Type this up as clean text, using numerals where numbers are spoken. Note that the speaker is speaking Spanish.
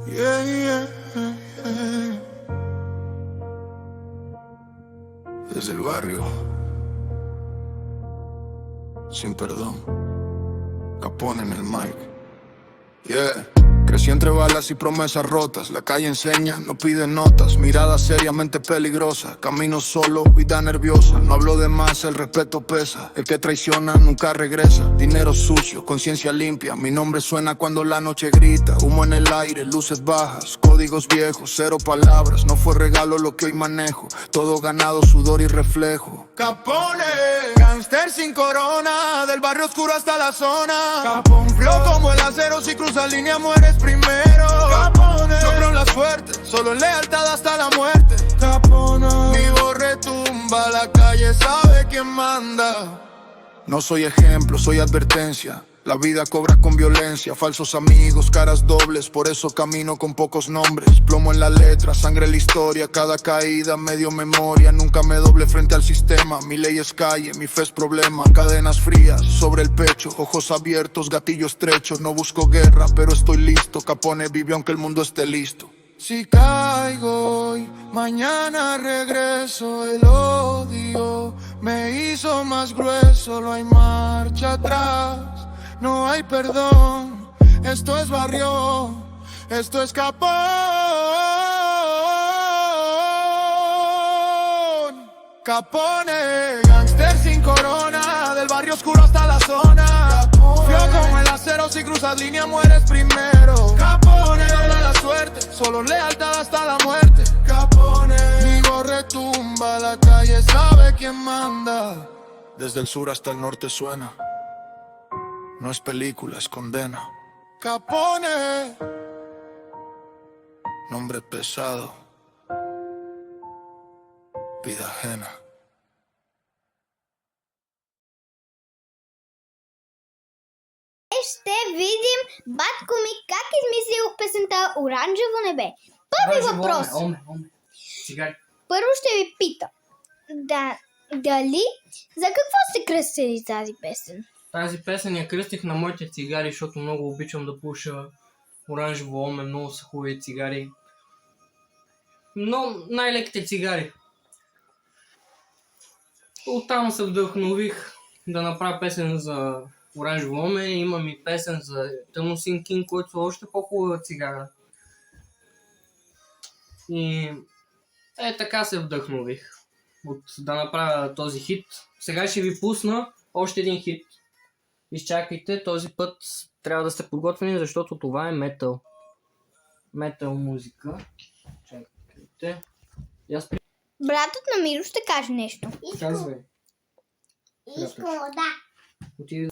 Yeah, yeah. Desde el barrio, sin perdón, Capone en el mic. Yeah. Crecí entre balas y promesas rotas. La calle enseña, no pide notas. Mirada seriamente peligrosa. Camino solo, vida nerviosa. No hablo de más, el respeto pesa. El que traiciona nunca regresa. Dinero sucio, conciencia limpia. Mi nombre suena cuando la noche grita. Humo en el aire, luces bajas. Códigos viejos, cero palabras. No fue regalo lo que hoy manejo. Todo ganado, sudor y reflejo. Capone, gangster sin corona. Del barrio oscuro hasta la zona. Capone, flow como el acero. Si cruzas línea mueres primero. Capone, no creo en la suerte, solo en lealtad hasta la muerte. Capone, mi voz retumba, la calle sabe quién manda. No soy ejemplo, soy advertencia. La vida cobra con violencia, falsos amigos, caras dobles. Por eso camino con pocos nombres. Plomo en la letra, sangre en la historia. Cada caída medio memoria. Nunca me doble frente al sistema. Mi ley es calle, mi fe es problema. Cadenas frías sobre el pecho, ojos abiertos, gatillo estrecho. No busco guerra, pero estoy listo. Capone vive aunque el mundo esté listo. Si caigo hoy, mañana regreso. El odio me hizo más grueso. No hay marcha atrás, no hay perdón. Esto es barrio, esto es Capone. Capone, gangster sin corona. Del barrio oscuro hasta la zona. Frío como el acero, si cruzas línea mueres primero. Capone, no habla la suerte, solo lealtad hasta la muerte. Capone, mi voz retumba, la calle sabe quién manda. Desde el sur hasta el norte suena. No es película, es condena. Capone, nombre pesado, vida ajena. Ще видим батко ми как измислил песента "Оранжево небе". Първи въпрос. Цигари. Първо ще ви питам. Дали за какво сте кръстили тази песен? Тази песен я кръстих на моите цигари, защото много обичам да пуша оранжево оме, много са хубави цигари. Но най-леките цигари. Оттам се вдъхнових да направя песен за оранжево оме. Имам и песен за тъмносин кинг, който са още по-хубава цигара. И така се вдъхнових да направя този хит. Сега ще ви пусна още един хит. Изчакайте, този път трябва да сте подготвени, защото това е метал. Метал музика. Чакайте. Братът на Миро ще каже нещо. Казвай. Искам, да. Отиди.